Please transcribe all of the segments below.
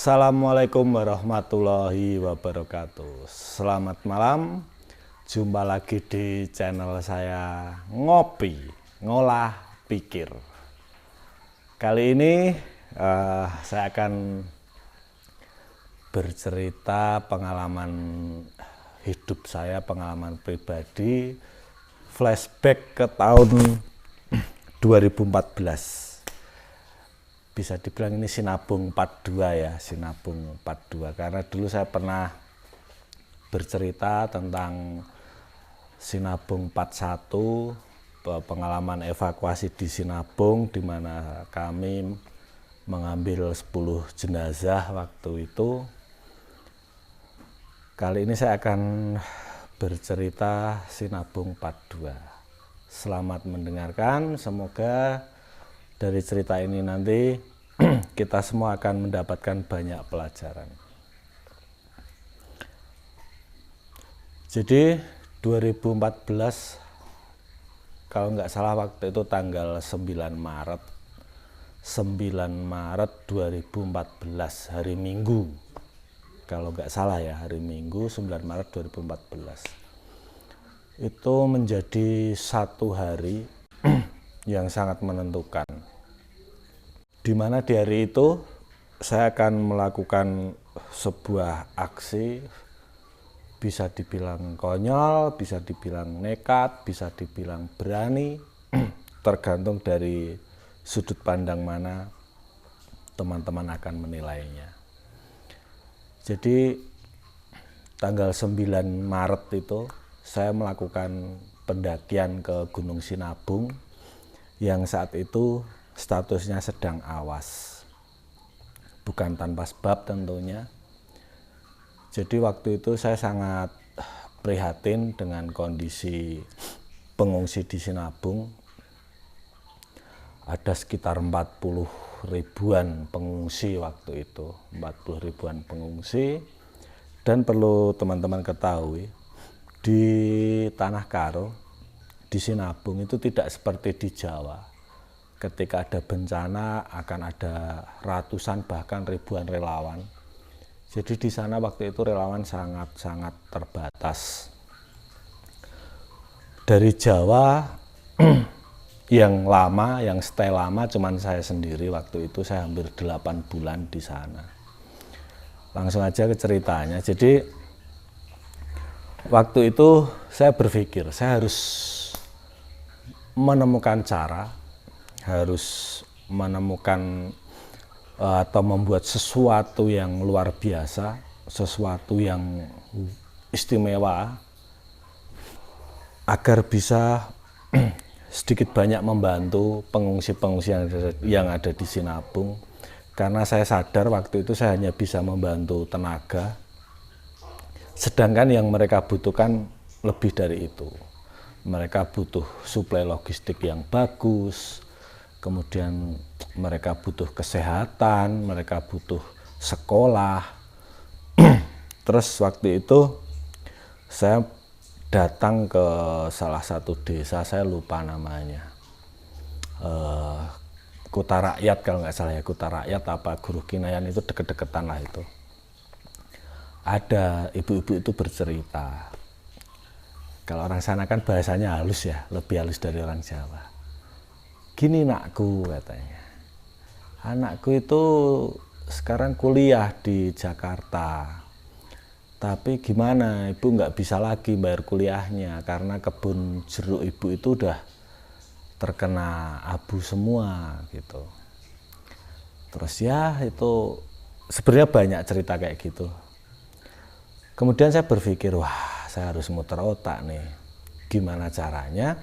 Assalamualaikum warahmatullahi wabarakatuh. Selamat malam, jumpa lagi di channel saya Ngopi Ngolah Pikir. Kali ini saya akan bercerita pengalaman hidup saya, pengalaman pribadi, flashback ke tahun 2014. Bisa dibilang ini Sinabung 42 ya, Sinabung 42, karena dulu saya pernah bercerita tentang Sinabung 41, pengalaman evakuasi di Sinabung, di mana kami mengambil 10 jenazah waktu itu. Kali ini saya akan bercerita Sinabung 42. Selamat mendengarkan, semoga dari cerita ini nanti kita semua akan mendapatkan banyak pelajaran. Jadi 2014, kalau nggak salah waktu itu tanggal 9 Maret 2014, hari Minggu. Kalau nggak salah ya, hari Minggu 9 Maret 2014. Itu menjadi satu hari yang sangat menentukan. Di mana di hari itu saya akan melakukan sebuah aksi, bisa dibilang konyol, bisa dibilang nekat, bisa dibilang berani, tergantung dari sudut pandang mana teman-teman akan menilainya. Jadi tanggal 9 Maret itu saya melakukan pendakian ke Gunung Sinabung yang saat itu statusnya sedang awas, bukan tanpa sebab tentunya. Jadi waktu itu saya sangat prihatin dengan kondisi pengungsi di Sinabung. Ada sekitar 40 ribuan pengungsi waktu itu, 40 ribuan pengungsi. Dan perlu teman-teman ketahui, di Tanah Karo, di Sinabung itu tidak seperti di Jawa. Ketika ada bencana akan ada ratusan bahkan ribuan relawan. Jadi di sana waktu itu relawan sangat-sangat terbatas. Dari Jawa yang lama, yang stay lama cuman saya sendiri waktu itu, saya hampir 8 bulan di sana. Langsung aja ke ceritanya. Jadi waktu itu saya berpikir saya harus menemukan cara, harus menemukan atau membuat sesuatu yang luar biasa, sesuatu yang istimewa, agar bisa sedikit banyak membantu pengungsi-pengungsi yang ada di Sinabung. Karena saya sadar waktu itu saya hanya bisa membantu tenaga, sedangkan yang mereka butuhkan lebih dari itu. Mereka butuh suplai logistik yang bagus, kemudian mereka butuh kesehatan, mereka butuh sekolah. Terus waktu itu saya datang ke salah satu desa, saya lupa namanya, Kuta Rakyat kalau nggak salah ya, Kuta Rakyat apa Guru Kinayan, itu deket-deketan lah itu. Ada ibu-ibu itu bercerita, kalau orang sana kan bahasanya halus ya, lebih halus dari orang Jawa. Gini nakku, katanya, anakku itu sekarang kuliah di Jakarta, tapi gimana, ibu nggak bisa lagi bayar kuliahnya karena kebun jeruk ibu itu udah terkena abu semua gitu. Terus ya itu sebenarnya banyak cerita kayak gitu. Kemudian saya berpikir, wah saya harus muter otak nih, gimana caranya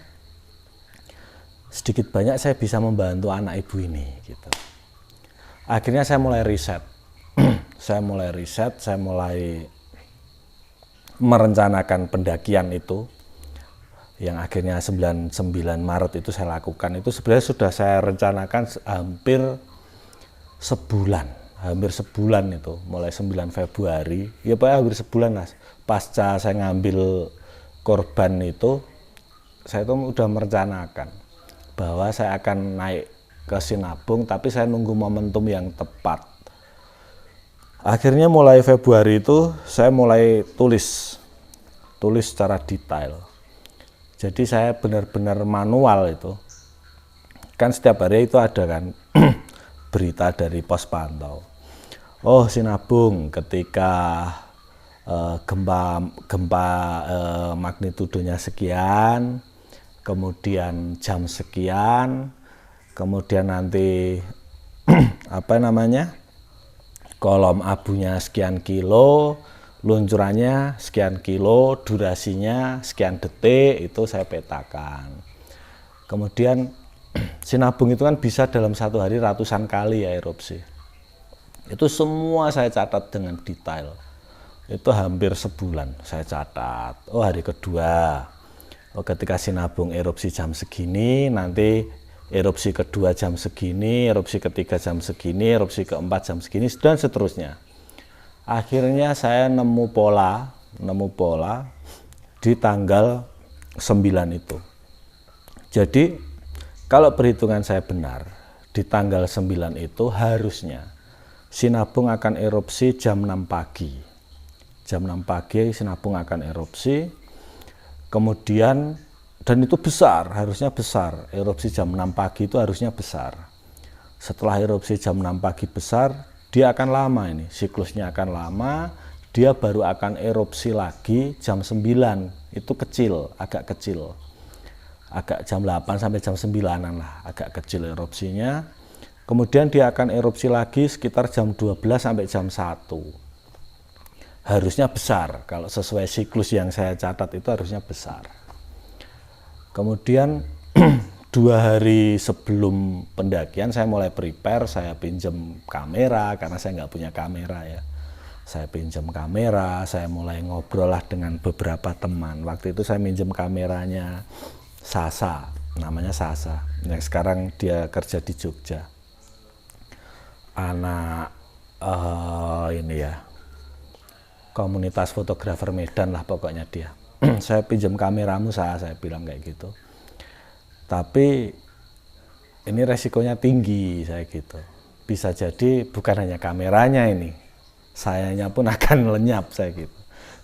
sedikit banyak saya bisa membantu anak ibu ini gitu. Akhirnya saya mulai riset. saya mulai merencanakan pendakian itu, yang akhirnya 9 Maret itu saya lakukan. Itu sebenarnya sudah saya rencanakan hampir sebulan itu, mulai 9 Februari ya Pak, hampir sebulan mas. Pasca saya ngambil korban itu, saya itu udah merencanakan bahwa saya akan naik ke Sinabung, tapi saya nunggu momentum yang tepat. Akhirnya mulai Februari itu saya mulai tulis secara detail. Jadi saya benar-benar manual itu. Kan setiap hari itu ada kan berita dari pos pantau. Oh, Sinabung ketika gempa magnitudonya sekian, kemudian jam sekian, kemudian nanti kolom abunya sekian kilo, luncurannya sekian kilo, durasinya sekian detik, itu saya petakan. Kemudian Sinabung itu kan bisa dalam satu hari ratusan kali ya erupsi. Itu semua saya catat dengan detail. Itu hampir sebulan saya catat. Oh, hari kedua, ketika Sinabung erupsi jam segini, nanti erupsi kedua jam segini, erupsi ketiga jam segini, erupsi keempat jam segini, dan seterusnya. Akhirnya saya nemu pola di tanggal 9 itu. Jadi kalau perhitungan saya benar, di tanggal 9 itu harusnya Sinabung akan erupsi jam 6 pagi. Jam 6 pagi Sinabung akan erupsi, kemudian, dan itu besar, harusnya besar. Erupsi jam 6 pagi itu harusnya besar. Setelah erupsi jam 6 pagi besar, dia akan lama ini, siklusnya akan lama, dia baru akan erupsi lagi jam 9, itu kecil, agak kecil. Agak jam 8 sampai jam 9-an lah, agak kecil erupsinya. Kemudian dia akan erupsi lagi sekitar jam 12 sampai jam 1. Harusnya besar, kalau sesuai siklus yang saya catat itu harusnya besar. Kemudian 2 hari sebelum pendakian saya mulai prepare, saya pinjam kamera karena saya nggak punya kamera ya. Saya pinjam kamera, saya mulai ngobrol lah dengan beberapa teman. Waktu itu saya minjem kameranya Sasa, namanya Sasa. Yang sekarang dia kerja di Jogja. Anak ini ya, komunitas fotografer Medan lah pokoknya dia. Saya pinjam kameramu, saya bilang kayak gitu. Tapi ini resikonya tinggi, saya gitu. Bisa jadi bukan hanya kameranya ini, sayanya pun akan lenyap, saya gitu.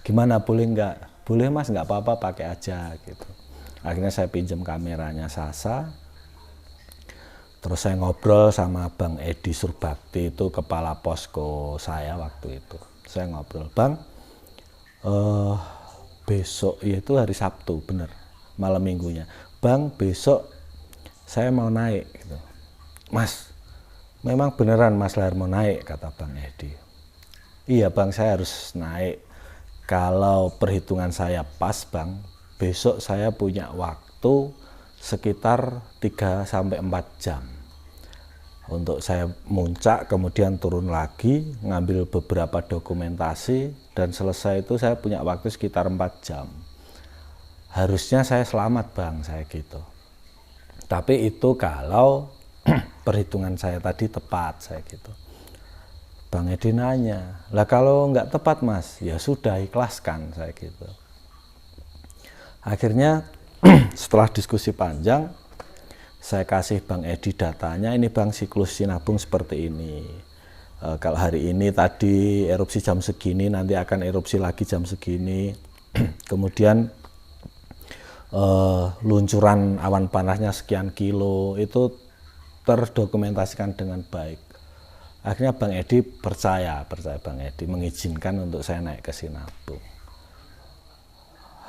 Gimana, boleh nggak? Boleh mas, nggak apa-apa, pakai aja gitu. Akhirnya saya pinjam kameranya Sasa. Terus saya ngobrol sama Bang Edi Surbakti, itu kepala posko saya waktu itu. Saya ngobrol, Bang, besok, yaitu hari Sabtu, bener, malam minggunya. Bang, besok saya mau naik gitu. Mas, memang beneran Mas Lahar mau naik, kata Bang Edi. Iya Bang, saya harus naik. Kalau perhitungan saya pas Bang, besok saya punya waktu sekitar 3 sampai 4 jam. Untuk saya muncak, kemudian turun lagi, ngambil beberapa dokumentasi, dan selesai itu saya punya waktu sekitar 4 jam. Harusnya saya selamat Bang, saya gitu. Tapi itu kalau perhitungan saya tadi tepat, saya gitu. Bang Edi nanya, lah kalau nggak tepat Mas, ya sudah ikhlaskan, saya gitu. Akhirnya setelah diskusi panjang, saya kasih Bang Edi datanya, ini Bang siklus Sinabung seperti ini. Kalau hari ini tadi erupsi jam segini, nanti akan erupsi lagi jam segini. Kemudian luncuran awan panasnya sekian kilo, itu terdokumentasikan dengan baik. Akhirnya Bang Edi percaya Bang Edi mengizinkan untuk saya naik ke Sinabung.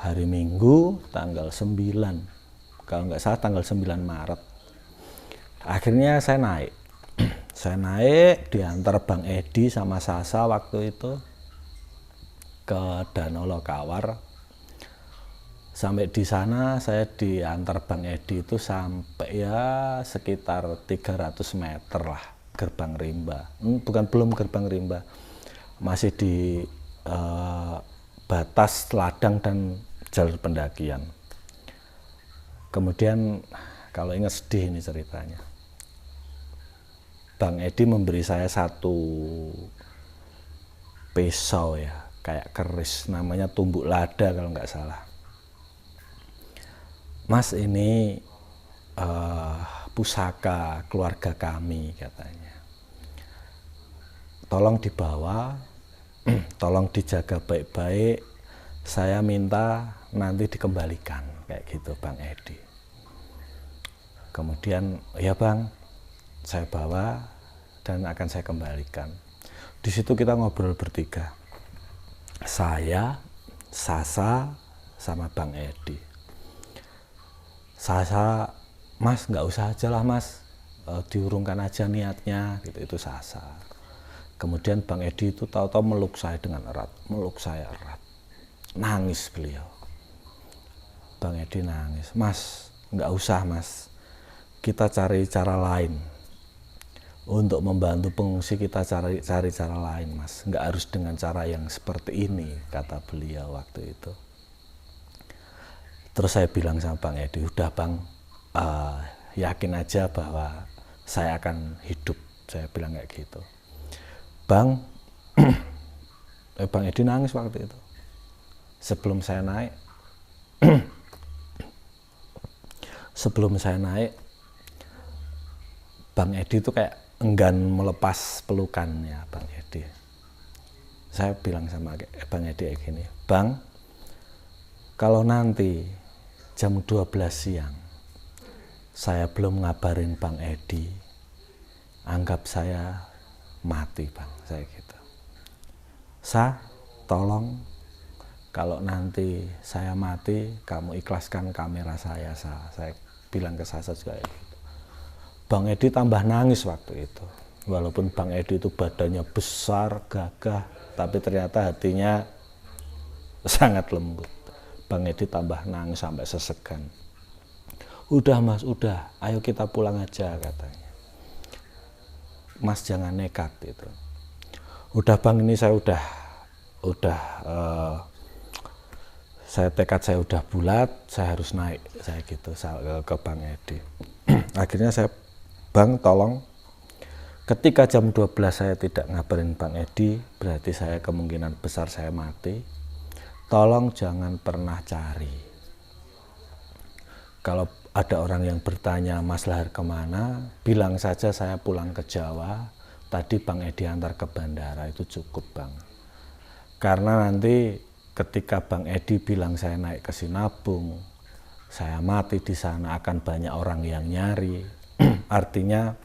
Hari Minggu tanggal 9, kalau nggak salah tanggal 9 Maret. Akhirnya saya naik. Saya naik diantar Bang Edi sama Sasa waktu itu ke Danau Lokawar. Sampai di sana saya diantar Bang Edi itu sampai ya sekitar 300 meter lah, gerbang rimba. Belum gerbang rimba, masih di batas ladang dan jalur pendakian. Kemudian kalau ingat sedih ini ceritanya, Bang Edi memberi saya satu pisau ya, kayak keris, namanya tumbuk lada kalau nggak salah. Mas, ini pusaka keluarga kami, katanya. tolong dibawa, tolong dijaga baik-baik, saya minta nanti dikembalikan, kayak gitu Bang Edi. Kemudian, ya Bang, saya bawa dan akan saya kembalikan. Di situ kita ngobrol bertiga, saya, Sasa, sama Bang Edi. Sasa, Mas nggak usah aja lah Mas, diurungkan aja niatnya, gitu, itu Sasa. Kemudian Bang Edi itu tahu-tahu meluk saya dengan erat, meluk saya erat, nangis beliau. Bang Edi nangis, Mas nggak usah Mas, kita cari cara lain untuk membantu pengungsi, kita cari cara lain Mas, nggak harus dengan cara yang seperti ini, kata beliau waktu itu. Terus saya bilang sama Bang Edi, udah Bang, yakin aja bahwa saya akan hidup, saya bilang kayak gitu. Bang, Bang Edi nangis waktu itu. Sebelum saya naik, Bang Edi itu kayak enggan melepas pelukannya Bang Edi. Saya bilang sama Bang Edi kayak gini, Bang, kalau nanti jam 12 siang saya belum ngabarin Bang Edi, anggap saya mati Bang, saya gitu. Tolong kalau nanti saya mati, kamu ikhlaskan kamera saya bilang ke Sasa juga gitu. Bang Edi tambah nangis waktu itu. Walaupun Bang Edi itu badannya besar, gagah, tapi ternyata hatinya sangat lembut. Bang Edi tambah nangis sampai sesegan. Udah Mas, udah, ayo kita pulang aja katanya. Mas jangan nekat itu. Udah Bang, ini saya saya tekad saya udah bulat, saya harus naik, saya gitu ke Bang Edi. Akhirnya saya, Bang tolong, ketika jam 12 saya tidak ngabarin Bang Edi, berarti saya kemungkinan besar saya mati. Tolong jangan pernah cari. Kalau ada orang yang bertanya Mas Lahar kemana, bilang saja saya pulang ke Jawa, tadi Bang Edi antar ke bandara, itu cukup Bang. Karena nanti ketika Bang Edi bilang saya naik ke Sinabung, saya mati di sana, akan banyak orang yang nyari. Artinya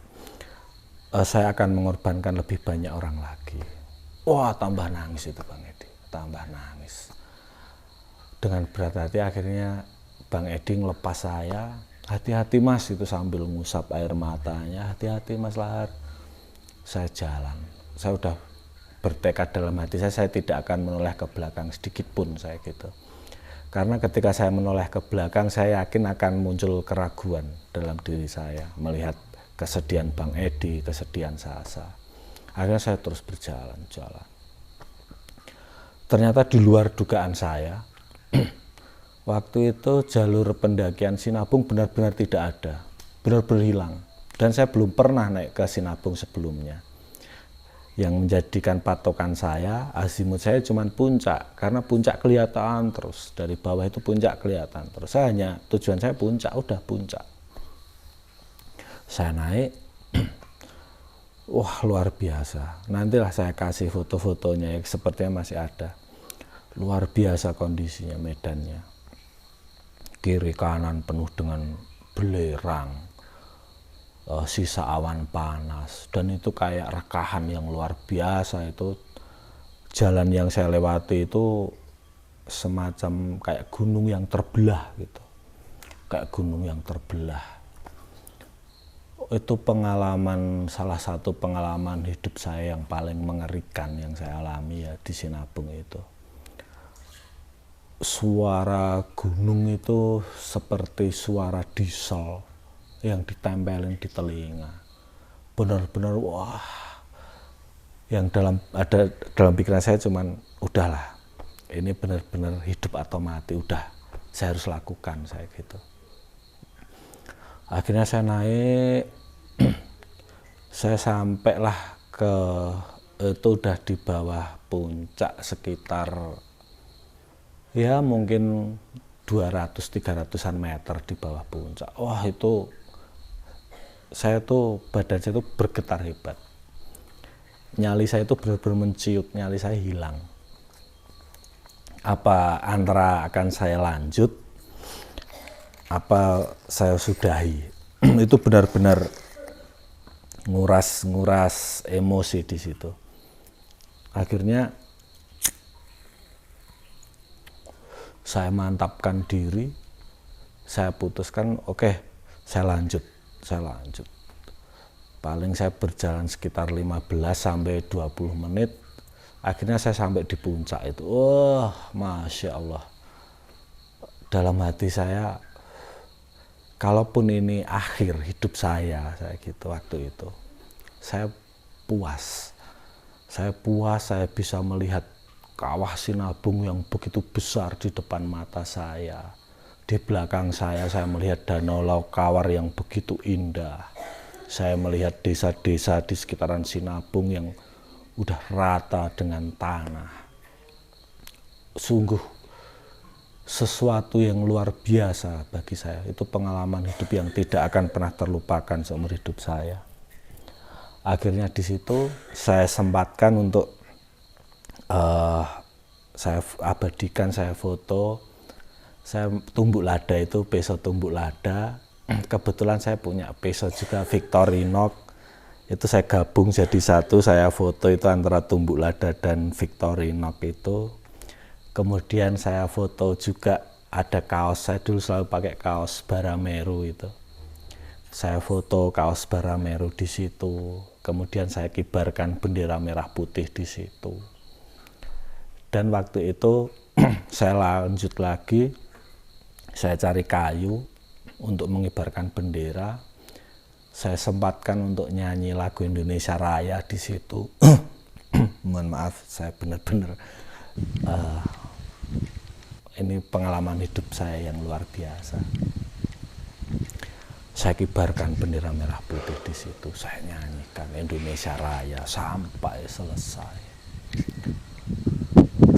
saya akan mengorbankan lebih banyak orang lagi. Wah, tambah nangis itu Bang Edi, tambah nangis. Dengan berat hati akhirnya Bang Edi ngelepas saya, hati-hati Mas, itu sambil ngusap air matanya, hati-hati Mas Lahar. Saya jalan, saya udah bertekad dalam hati saya tidak akan menoleh ke belakang sedikit pun, saya gitu. Karena ketika saya menoleh ke belakang, saya yakin akan muncul keraguan dalam diri saya, melihat kesedihan Bang Edi, kesedihan Sasa. Akhirnya saya terus berjalan. Ternyata di luar dugaan saya, waktu itu jalur pendakian Sinabung benar-benar tidak ada, benar-benar hilang. Dan saya belum pernah naik ke Sinabung sebelumnya. Yang menjadikan patokan saya, azimut saya cuma puncak, karena puncak kelihatan terus, dari bawah itu puncak kelihatan terus. Tujuan saya puncak, udah puncak. Saya naik, wah luar biasa. Nantilah saya kasih foto-fotonya, yang sepertinya masih ada. Luar biasa kondisinya, medannya. Kiri kanan penuh dengan belerang, sisa awan panas, dan itu kayak rekahan yang luar biasa. Itu jalan yang saya lewati itu semacam kayak gunung yang terbelah gitu, kayak gunung yang terbelah. Itu salah satu pengalaman hidup saya yang paling mengerikan yang saya alami ya di Sinabung itu. Suara gunung itu seperti suara diesel yang ditempelin di telinga. Benar-benar wah. Yang dalam pikiran saya cuman udahlah. Ini benar-benar hidup atau mati, udah saya harus lakukan, saya gitu. Akhirnya saya naik, saya sampailah itu udah di bawah puncak sekitar ya mungkin 200-300an meter di bawah puncak. Wah, itu saya tuh badan saya tuh bergetar hebat. nyali saya itu benar-benar menciut, nyali saya hilang. Apa antara akan saya lanjut, apa saya sudahi. Itu benar-benar nguras emosi di situ. Akhirnya saya mantapkan diri, saya putuskan oke, saya lanjut. Paling saya berjalan sekitar 15 sampai 20 menit. Akhirnya saya sampai di puncak itu. Masya Allah. Dalam hati saya, kalaupun ini akhir hidup saya gitu waktu itu, saya puas. Saya bisa melihat kawah Sinabung yang begitu besar di depan mata saya. Di belakang saya melihat danau Laukawar yang begitu indah. Saya melihat desa-desa di sekitaran Sinabung yang udah rata dengan tanah. Sungguh sesuatu yang luar biasa bagi saya. Itu pengalaman hidup yang tidak akan pernah terlupakan seumur hidup saya. Akhirnya di situ saya sempatkan untuk saya abadikan, saya foto. Saya tumbuk lada itu, peso tumbuk lada. Kebetulan saya punya peso juga Victorinox. Itu saya gabung jadi satu, saya foto itu antara tumbuk lada dan Victorinox itu. Kemudian saya foto juga ada kaos, saya dulu selalu pakai kaos Barameru itu. Saya foto kaos Barameru di situ. Kemudian saya kibarkan bendera merah putih di situ. Dan waktu itu saya lanjut lagi, saya cari kayu untuk mengibarkan bendera. Saya sempatkan untuk nyanyi lagu Indonesia Raya di situ. Mohon maaf, saya benar-benar ini pengalaman hidup saya yang luar biasa. Saya kibarkan bendera merah putih di situ. Saya nyanyikan Indonesia Raya sampai selesai.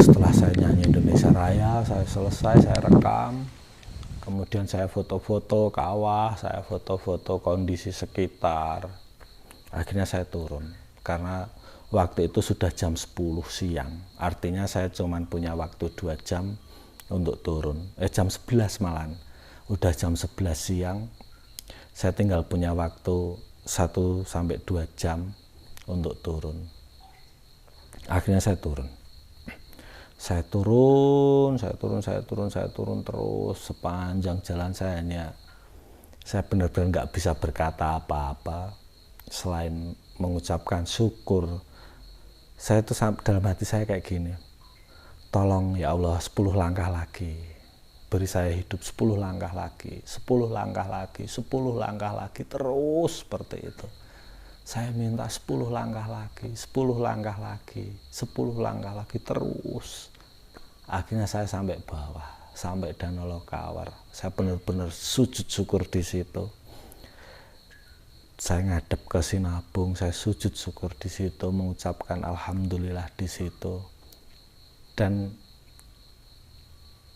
Setelah saya nyanyi Indonesia Raya, saya selesai, saya rekam. Kemudian saya foto-foto kawah, saya foto-foto kondisi sekitar. Akhirnya saya turun, karena waktu itu sudah jam 10 siang. Artinya saya cuma punya waktu 2 jam untuk turun. Jam 11 malahan. Udah jam 11 siang, saya tinggal punya waktu 1 sampai 2 jam untuk turun. Akhirnya saya turun. Saya turun terus sepanjang jalan saya benar-benar nggak bisa berkata apa-apa selain mengucapkan syukur. Saya itu dalam hati saya kayak gini, tolong ya Allah 10 langkah lagi, beri saya hidup 10 langkah lagi, 10 langkah lagi, 10 langkah lagi, terus seperti itu. Saya minta 10 langkah lagi, 10 langkah lagi, 10 langkah lagi, terus. Akhirnya saya sampai bawah, sampai Danau Laukawar. Saya benar-benar sujud syukur di situ. Saya ngadep ke Sinabung, saya sujud syukur di situ, mengucapkan alhamdulillah di situ. Dan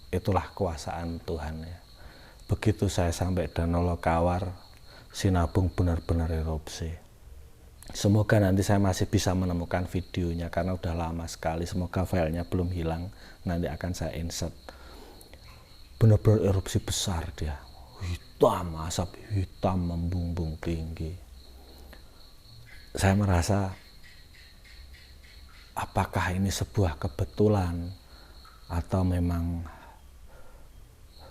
itulah kuasaan Tuhan ya. Begitu saya sampai Danau Laukawar, Sinabung benar-benar erupsi. Semoga nanti saya masih bisa menemukan videonya karena udah lama sekali. Semoga filenya belum hilang, nanti akan saya insert. Benar-benar erupsi besar dia, hitam, asap hitam membumbung tinggi. Saya merasa, apakah ini sebuah kebetulan atau memang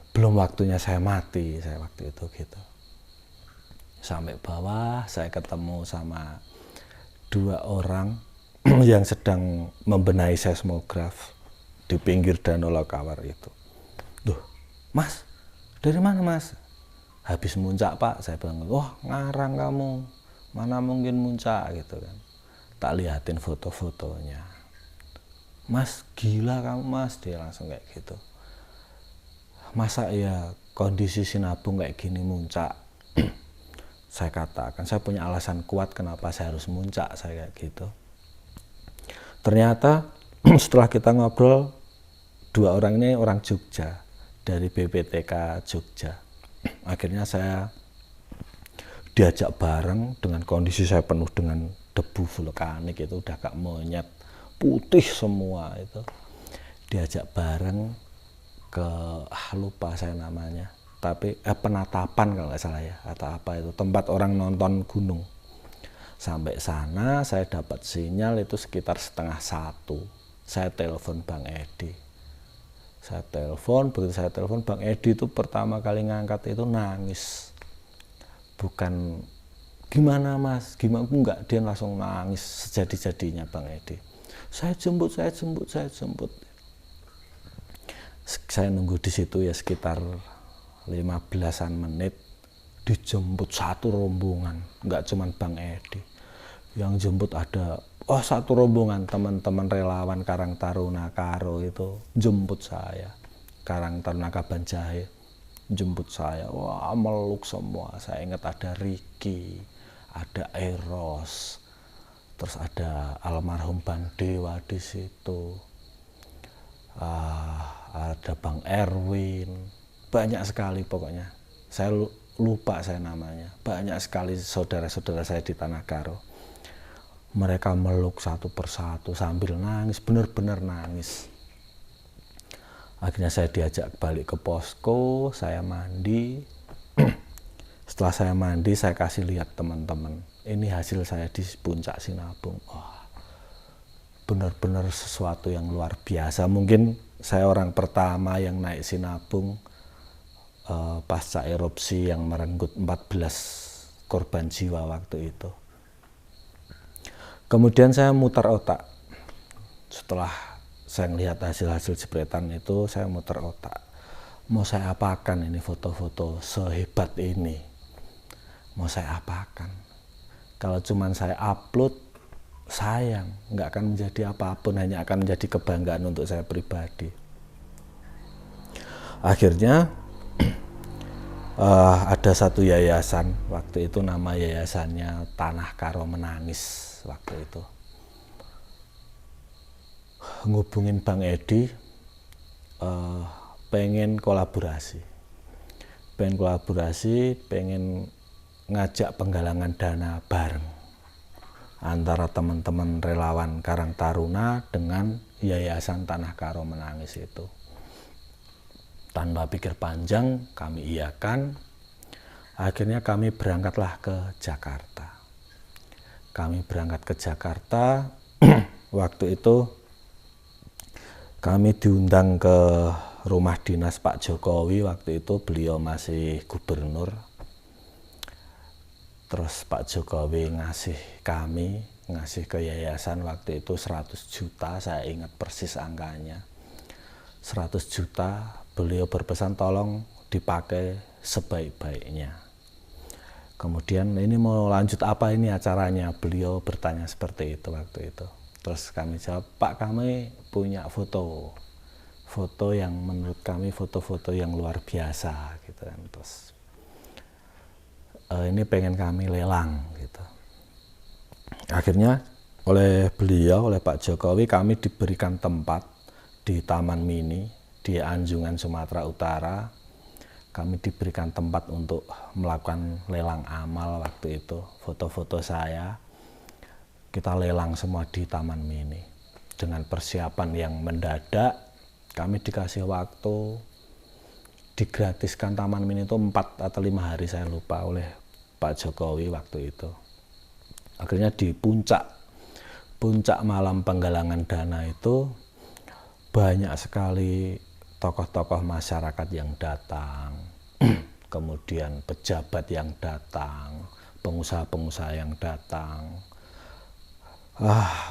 belum waktunya saya mati. Saya waktu itu gitu. Sampai bawah saya ketemu sama 2 orang yang sedang membenahi seismograf di pinggir Danau Laukawar itu. Duh, Mas, dari mana Mas? Habis muncak Pak, saya bilang. Wah, ngarang kamu, mana mungkin muncak gitu kan. Tak liatin foto-fotonya. Mas, gila kamu Mas, dia langsung kayak gitu. Masa ya kondisi Sinabung kayak gini muncak? Saya katakan, saya punya alasan kuat kenapa saya harus muncak, saya kayak gitu. Ternyata setelah kita ngobrol, 2 orang ini orang Jogja, dari BPTK Jogja. Akhirnya saya diajak bareng dengan kondisi saya penuh dengan debu vulkanik itu, udah kayak monyet, putih semua itu. Diajak bareng ke lupa saya namanya, tapi penatapan kalau nggak salah ya, atau apa itu, tempat orang nonton gunung. Sampai sana saya dapat sinyal itu sekitar 12:30. Saya telepon Bang Edi. Begitu saya telepon, Bang Edi itu pertama kali ngangkat itu nangis. Bukan gimana mas, gimana, enggak, dia langsung nangis sejadi-jadinya Bang Edi. Saya jemput. Saya nunggu di situ ya sekitar 15-an menit, dijemput satu rombongan, nggak cuman Bang Edi. Yang jemput ada satu rombongan teman-teman relawan Karang Taruna Karo itu jemput saya. Karang Taruna Kabanjahe jemput saya. Wah, meluk semua. Saya ingat ada Ricky, ada Eros, terus ada almarhum Bang Dewa di situ. Ada Bang Erwin, banyak sekali pokoknya. Saya lupa saya namanya. Banyak sekali saudara-saudara saya di Tanah Karo. Mereka meluk satu persatu sambil nangis, benar-benar nangis. Akhirnya saya diajak balik ke posko, saya mandi. Setelah saya mandi, saya kasih lihat teman-teman. Ini hasil saya di puncak Sinabung. Benar-benar sesuatu yang luar biasa. Mungkin saya orang pertama yang naik Sinabung pasca erupsi yang merenggut 14 korban jiwa waktu itu. Kemudian saya muter otak. Setelah saya melihat hasil-hasil jepretan itu, saya muter otak. Mau saya apakan ini foto-foto sehebat ini? Mau saya apakan? Kalau cuman saya upload, sayang, nggak akan menjadi apapun, hanya akan menjadi kebanggaan untuk saya pribadi. Akhirnya ada satu yayasan, waktu itu nama yayasannya Tanah Karo Menangis waktu itu, ngubungin Bang Edi, pengen kolaborasi, pengen ngajak penggalangan dana bareng antara teman-teman relawan Karang Taruna dengan Yayasan Tanah Karo Menangis itu. Tanpa pikir panjang kami iakan. Akhirnya kami berangkatlah ke Jakarta. Waktu itu kami diundang ke rumah dinas Pak Jokowi. Waktu itu beliau masih gubernur. Terus Pak Jokowi ngasih ke yayasan waktu itu 100 juta, saya ingat persis angkanya. 100 juta, beliau berpesan tolong dipakai sebaik-baiknya. Kemudian ini mau lanjut apa ini acaranya? Beliau bertanya seperti itu waktu itu. Terus kami jawab, Pak, kami punya foto yang menurut kami foto-foto yang luar biasa gitu kan. Terus ini pengen kami lelang gitu. Akhirnya oleh beliau, oleh Pak Jokowi, kami diberikan tempat di Taman Mini di Anjungan, Sumatera Utara. Kami diberikan tempat untuk melakukan lelang amal waktu itu. Foto-foto saya kita lelang semua di Taman Mini. Dengan persiapan yang mendadak, kami dikasih waktu, digratiskan Taman Mini itu 4 atau 5 hari, saya lupa, oleh Pak Jokowi waktu itu. Akhirnya di puncak malam penggalangan dana itu banyak sekali tokoh-tokoh masyarakat yang datang, kemudian pejabat yang datang, pengusaha-pengusaha yang datang.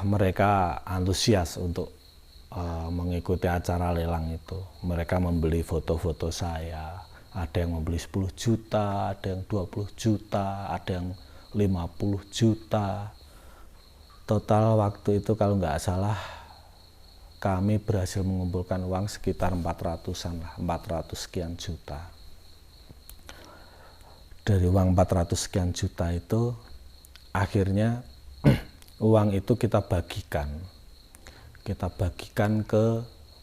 Mereka antusias untuk mengikuti acara lelang itu. Mereka membeli foto-foto saya. Ada yang membeli 10 juta, ada yang 20 juta, ada yang 50 juta. Total waktu itu kalau nggak salah kami berhasil mengumpulkan uang sekitar 400-an lah, 400 sekian juta. Dari uang 400 sekian juta itu, akhirnya uang itu kita bagikan ke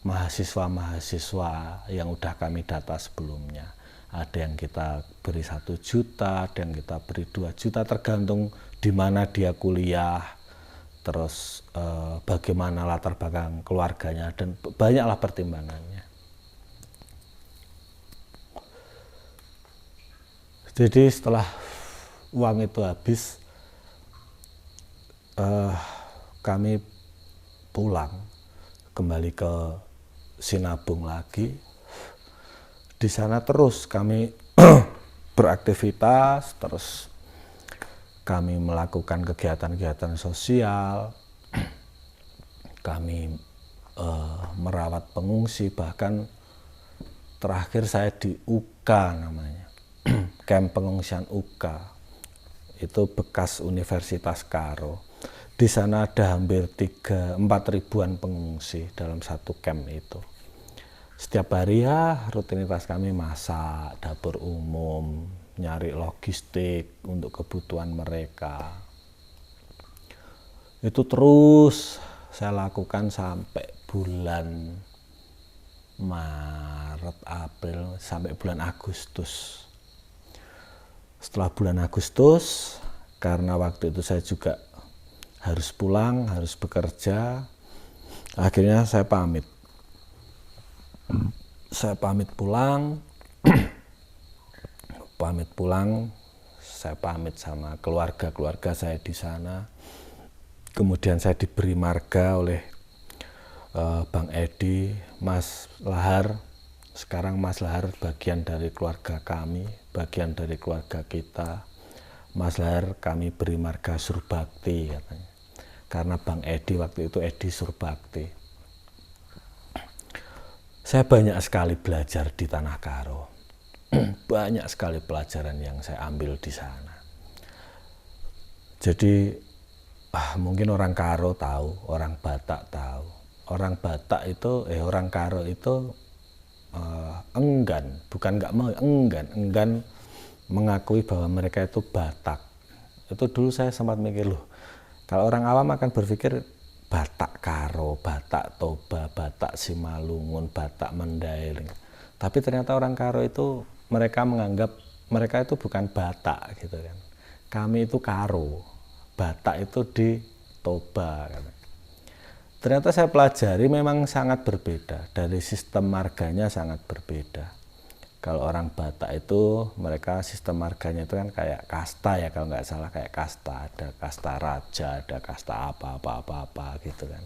mahasiswa-mahasiswa yang udah kami data sebelumnya. Ada yang kita beri 1 juta, ada yang kita beri 2 juta, tergantung di mana dia kuliah, terus bagaimana latar belakang keluarganya, dan banyaklah pertimbangannya. Jadi setelah uang itu habis, kami pulang kembali ke Sinabung lagi. Di sana terus kami beraktivitas, terus kami melakukan kegiatan-kegiatan sosial, kami merawat pengungsi, bahkan terakhir saya di UK namanya, kamp pengungsian UK, itu bekas Universitas Karo. Di sana ada hampir 4 ribuan pengungsi dalam satu kamp itu. Setiap hari ya rutinitas kami masak, dapur umum, nyari logistik untuk kebutuhan mereka. Itu terus saya lakukan sampai bulan Maret, April, sampai bulan Agustus. Setelah bulan Agustus, karena waktu itu saya juga harus pulang, harus bekerja, akhirnya saya pamit. Saya pamit pulang, saya pamit sama keluarga saya di sana. Kemudian saya diberi marga oleh Bang Edi, Mas Lahar. Sekarang Mas Lahar bagian dari keluarga kami, bagian dari keluarga kita. Mas Lahar kami beri marga Surbakti katanya. Karena Bang Edi waktu itu Edi Surbakti. Saya banyak sekali belajar di Tanah Karo. Banyak sekali pelajaran yang saya ambil di sana. Jadi mungkin orang Karo tahu, orang Batak tahu. Orang Batak itu, orang Karo itu enggan, bukan nggak mau, enggan mengakui bahwa mereka itu Batak. Itu dulu saya sempat mikir, loh, kalau orang awam akan berpikir Batak Karo, Batak Toba, Batak Simalungun, Batak Mandailing. Tapi ternyata orang Karo itu mereka menganggap mereka itu bukan Batak gitu kan. Kami itu Karo, Batak itu di Toba kan. Ternyata saya pelajari memang sangat berbeda, dari sistem marganya sangat berbeda. Kalau orang Batak itu mereka sistem marganya itu kan kayak kasta ya, kalau nggak salah kayak kasta, ada kasta raja, ada kasta apa gitu kan.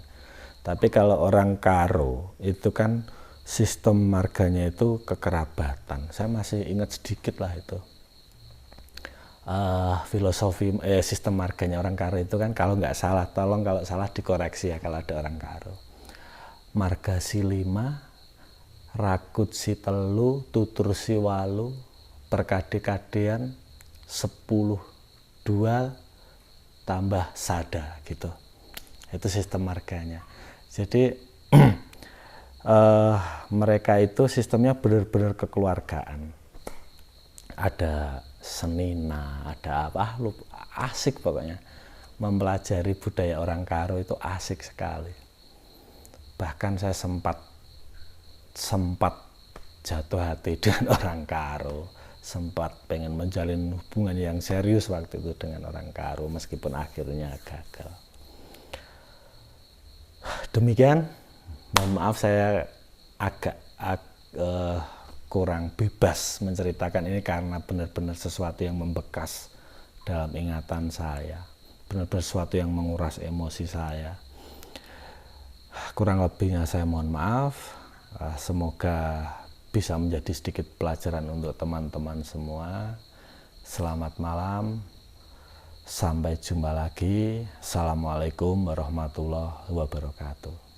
Tapi kalau orang Karo itu kan sistem marganya itu kekerabatan. Saya masih ingat sedikit lah itu. Filosofi sistem marganya orang Karo itu kan, kalau nggak salah, tolong kalau salah dikoreksi ya kalau ada orang Karo. Marga si 5, rakut si 3, tutur si 8, perkade-kadean 10, 2 tambah sada gitu. Itu sistem marganya. Jadi mereka itu sistemnya benar-benar kekeluargaan. Ada senina, ada apa, asik pokoknya. Mempelajari budaya orang Karo itu asik sekali. Bahkan saya sempat jatuh hati dengan orang Karo, sempat pengen menjalin hubungan yang serius waktu itu dengan orang Karo, meskipun akhirnya gagal. Demikian, mohon maaf saya agak kurang bebas menceritakan ini karena benar-benar sesuatu yang membekas dalam ingatan saya, benar-benar sesuatu yang menguras emosi saya. Kurang lebihnya saya mohon maaf. Semoga bisa menjadi sedikit pelajaran untuk teman-teman semua. Selamat malam, sampai jumpa lagi. Assalamualaikum warahmatullahi wabarakatuh.